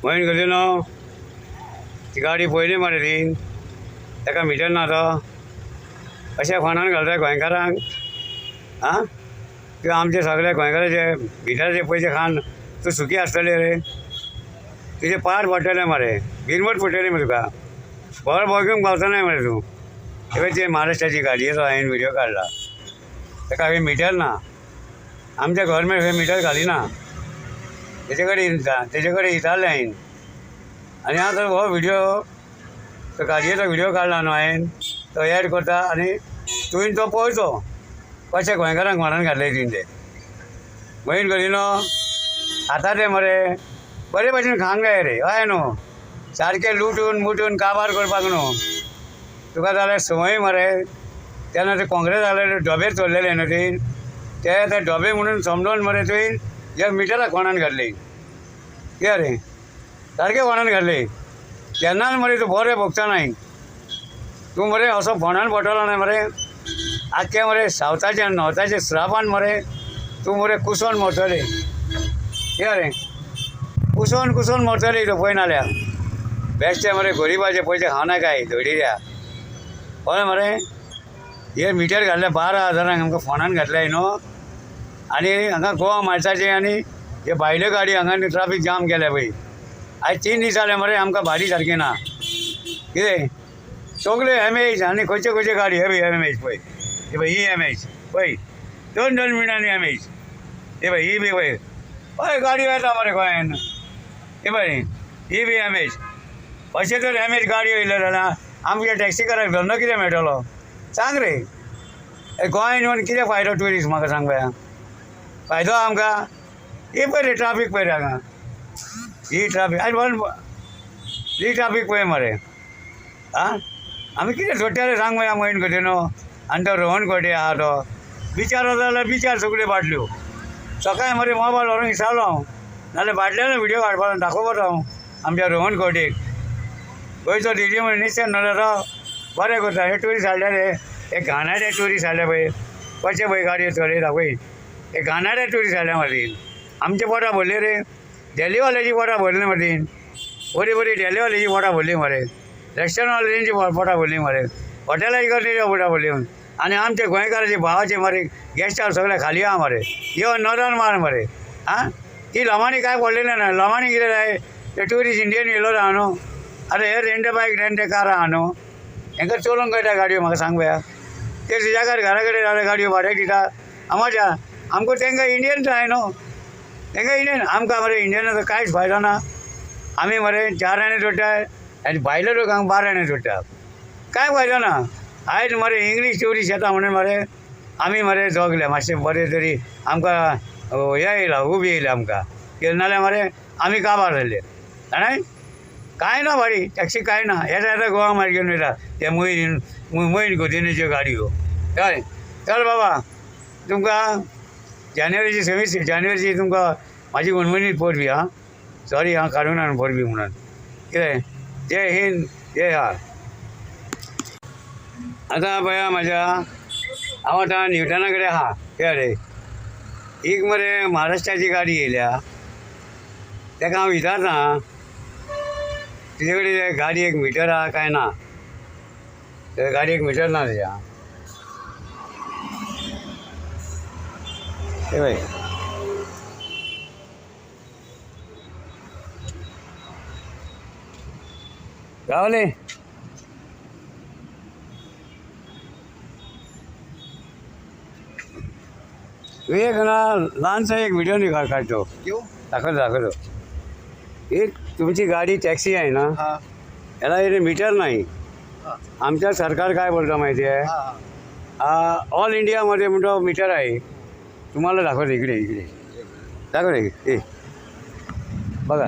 मोहीन गेली न्हू ती गाडी पयली मरे ती ताका मिटर ना तो अशें फोनान घालता गोंयकारांक आं तूं आमचे सगळे गोंयकाराचे भितराचे पयशे खान तूं सुखी आसतले रे तुजे पाड पडटले मरे भिरमट पडटली मरे तुका बरो बघूंक पावता नाही मरे तूं तेव्हा ते महाराष्ट्राची गाडी येतो हांवें व्हिडिओ काडला ताका हांवें मिटर ना आमच्या गव्हर्मेंट हे मिटर घालिना तेजे कडेन इतारलें हांवें आनी आतां हो व्हिडिओ तो गाडयेचो व्हिडिओ काडला न्हू हांवें तो एड करता आनी तुवें तो पळयचो कशें गोंयकारांक म्हणून घातले तुवें ते बहीण करी न्हू आतां ते मरे बरे भशेन खावंक जाय रे हय न्हू सारकें लुटून मुटून काबार करपाक न्हू तुका जाल्यार संवय मरे तेन्ना ते काँग्रेस जाल्यार डबे चोरलेले न्हू ते डबे म्हणून समजून मरे तुवें ह्या मिटराक कोणान घातले कित्याक रे सारकें कोणान घातले तेन्नाच मरे तूं बरें भोगता नाय तूं मरे असो फोंडान पडटलो न्हय मरे आख्खे मरे सावथाचे नॉर्थाचे श्रापान मरे तूं मरे कुसोन मरतले कित्याक रे कुसोन मरतले तूं पळय नाल्यार बेश्टे मरे गरिबाचे पयशे खावना काय धडीऱ्या पळय मरे हे मिटर घातले 12,000 आमकां फोनान घातले न्हू आनी हांगा गोवा मार्चाचे आनी हे भायल्यो गाडी हांगा ट्राफीक जाम केल्या पळय आयज 3 दीस जाले मरे आमकां भारी सारकी ना कितें सगळे एमएच आनी खंयचे गाडी हे एमएच पळय हे पळय ही एमएच पळय 2 मिनटांनी एमएच हे पळय ही बी पळय हय गाडी येता मरे गोंयान हे पळय ही बी एमएच अशें जर एमएच गाडी येयल्यो जाल्यार आमच्या टॅक्सीकाराक धंदो कितें मेळटलो सांग रे गोंयान येवन कितें फायदो ट्युरिस्ट म्हाका सांग पळया फायदो आमकां ही पळय रे ट्राफीक पळय रे हांगा ही ट्राफीक आयज बरें ही ट्राफीक पळय मरे आं आमी कितें सोडटले सांग पळया मोहीन कशें न्हू आनी तो रोहन कोटे आहा तो बिचार वता जाल्यार बिचार सगळ्यो बाटल्यो सकाळीं मरे मोबायल व्हरोंक विसरलो हांव नाल्यार बाटल्यान व्हिडिओ काडपाक दाखोवपाचो हांव आमच्या रोहन कोटेक खंयचो दिली म्हण निश्चय नाल्यार तो बरें करता हे ट्युरिस्ट हाडलेले हे घाणारे ट्युरिस्ट हाडले पळय कशे पळय गाडयो चलयता पळय हे घाणारे ट्युरिस्ट हाडल्या मरे आमचे पोटां भरली रे देल्लीवाल्याची पोटां भरली मरे बरी देल्लीवाल्याची पोटां भरली मरे रेस्टॉरंटवाल्यांची पोटां भरली मरे हॉटेलाची गर्दीची पोटां भरली आनी आमचे गोंयकाराचे भावाचे मरे गेस्ट हावस सगळे खाली आहा मरे येवन नदर मार मरे आं ती लोमांनी काय पडलेलें ना लोमांनी कितें जाय ते ट्युरिस्ट इंडियन येयलो आहा न्हू आतां हे रेंट बायक रेंट कार आहा न्हू हेंका चलोवंक कळटा गाडयो म्हाका सांग पळया ते सुजाकार घरा कडेन जाल्यार गाडयो भाड्याक दिता आमाच्या आमकां तांकां इंडियन जाय न्हू तांकां इंडियन आमकां मरे इंडियनाचो कांयच फायदो ना आमी मरे 4 आणे जोडटाय आनी भायल्या लोकांक 12 आणे जोडटा कांय फायदो ना आयज मरे इंग्लीश ट्युरिस्ट येता म्हणून मरे आमी मरे जगले मातशें बरें तरी आमकां हे येयला उबी येयली आमकां कितें नाल्यार मरे आमी काबार जाल्ले जाणाय कांय ना भाडी टॅक्सी कांय ना येता गोवा मार्ग घेवन वयता ते मोहीन कोदिनेच्यो गाडयो हय चल बाबा तुमकां जानेवारीची 26 जानेवारीची तुमकां म्हाजी मनमनीत परबी आं सॉरी हांव काडूं ना परबी म्हणून कितें जय हिंद जय हा आतां पळया म्हाज्या हांव आतां न्यूटना कडेन आहा कित्याक रे एक मरे महाराष्ट्राची गाडी येयल्या ताका हांव विचारता तुजे कडेन गाडयेक मिटर आहा काय ना ते गाडयेक मिटर ना तेज्या ते पळय गावले एक ना ल्हानसो एक व्हिडिओ न्ही काडचो दाखवतो एक तुमची गाडी टॅक्सी आहे ना याला इथे मीटर नाही आमच्या सरकार काय बोलतं माहिती आहे ऑल इंडियामध्ये म्हणतो मीटर आहे तुम्हाला दाखवतो इकडे दाखवतो ए बघा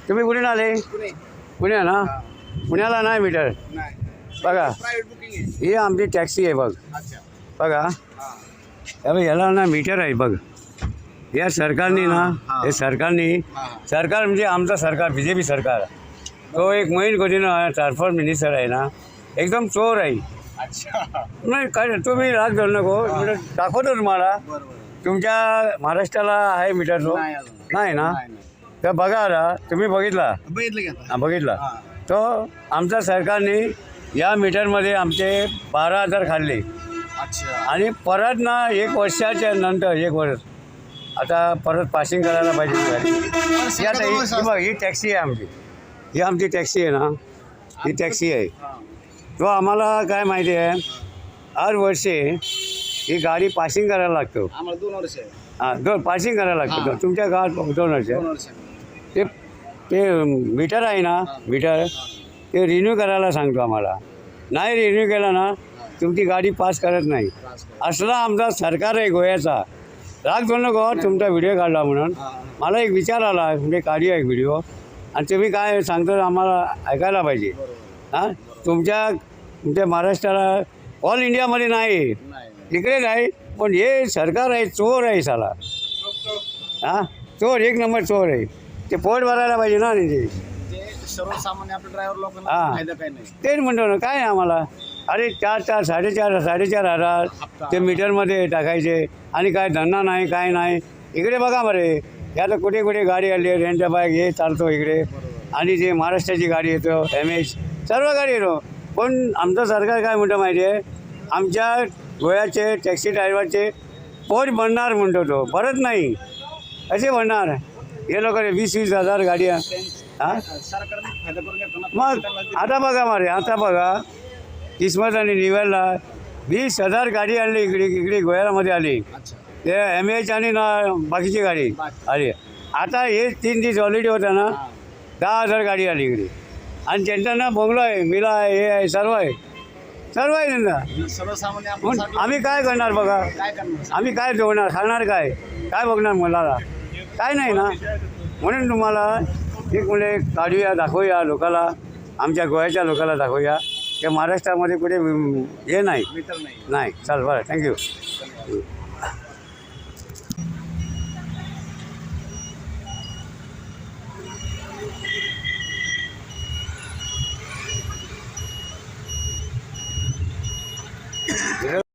तुम्ही कुठे आले पुणे ना पुण्याला नाही मीटर बघा ही आमची टॅक्सी आहे बघ बघा याला ना मीटर आहे बघ या सरकारने ना हे सरकार म्हणजे आमचं सरकार BJP सरकार तो एक मोहीन कोदिनो ट्रान्सपोर्ट मिनिस्टर आहे ना एकदम चोर आहे नाही काय तुम्ही राग धरू नको दाखवतो तुम्हाला तुमच्या महाराष्ट्राला आहे मीटर तो नाही ना तर बघा आता तुम्ही बघितला बघितलं की आता. बघितला हा. तो आमच्या सरकारने या मीटरमध्ये आमचे 12,000 खाल्ले अच्छा. आणि परत ना 1 वर्षाच्या नंतर 1 वर्ष आता परत पासिंग करायला पाहिजे ती गाडी. ही आता ही बघ ही टॅक्सी आहे आमची, ही आमची टॅक्सी आहे ना, ही टॅक्सी आहे. हा. तो आम्हाला काय माहिती आहे हर वर्षी ही गाडी पासिंग करायला लागतो. आम्हाला 2 वर्ष आहे. हां पासिंग करायला लागतो. हां. तुमच्या गावात 2 वर्ष 2 वर्ष. ते ते मीटर आहे ना मीटर ते रिन्यू करायला सांगतो आम्हाला. नाही रिन्यू केला ना तुमची गाडी पास करत नाही. असला आमचा सरकार आहे गोव्याचा. राग दोन नको तुमचा व्हिडिओ काढला म्हणून मला एक विचार आला म्हणजे काढूया एक व्हिडिओ आणि तुम्ही काय सांगतो आम्हाला ऐकायला पाहिजे. हां तुमच्या महाराष्ट्राला ऑल इंडियामध्ये नाही तिकडेच आहे पण हे सरकार आहे चोर आहे साला. हां चोर 1 नंबर चोर आहे. ते पोट भरायला पाहिजे ना त्यांचे. सर्वसामान्य आपल्या ड्रायव्हर लोकांना हां. फायदा काही नाही. तेच म्हणतो ना काय आम्हाला अरे 4,000 साडेचार हजार ते मीटरमध्ये टाकायचे आणि काय धंदा नाही काय नाही. इकडे बघा बरे या तर कुठे कुठे गाडी आली आहे रेंटच्या बाईक हे चालतो इकडे आणि जे महाराष्ट्राची गाडी येतो MS सर्व गाडी येतो. पण आमचं सरकार काय म्हणतं माहिती आहे आमच्या गोव्याचे टॅक्सी ड्रायव्हरचे पोट भरणार म्हणतो तो भरत नाही. कसे भरणार हे लोक 20-20 हजार गाड्या. हां सरकारने फायदा करून घेतो ना. मग आता बघा किस्मत आणि निवेलला 20,000 गाडी आणली इकडे गोव्यामध्ये आली. अच्छा. ते MS आणि ना बाकीची गाडी आली. आता हे 3 दिवस ऑलरेडी होता ना 10,000 गाडी आली इकडे आणि त्यांचा ना बंगलो आहे मिला आहे हे आहे सर्व आहे त्यांना. सर्वसामान्य पण आपण आम्ही काय करणार बघा काय करणार. आम्ही काय जेवणार खाणार काय बघणार मुलाला काय नाही ना. म्हणून तुम्हाला एक म्हणजे काढूया दाखवूया लोकाला आमच्या गोव्याच्या लोकाला दाखवूया की महाराष्ट्रामध्ये कुठे हे नाही मीटर नाही. नाही चल बरं थँक्यू.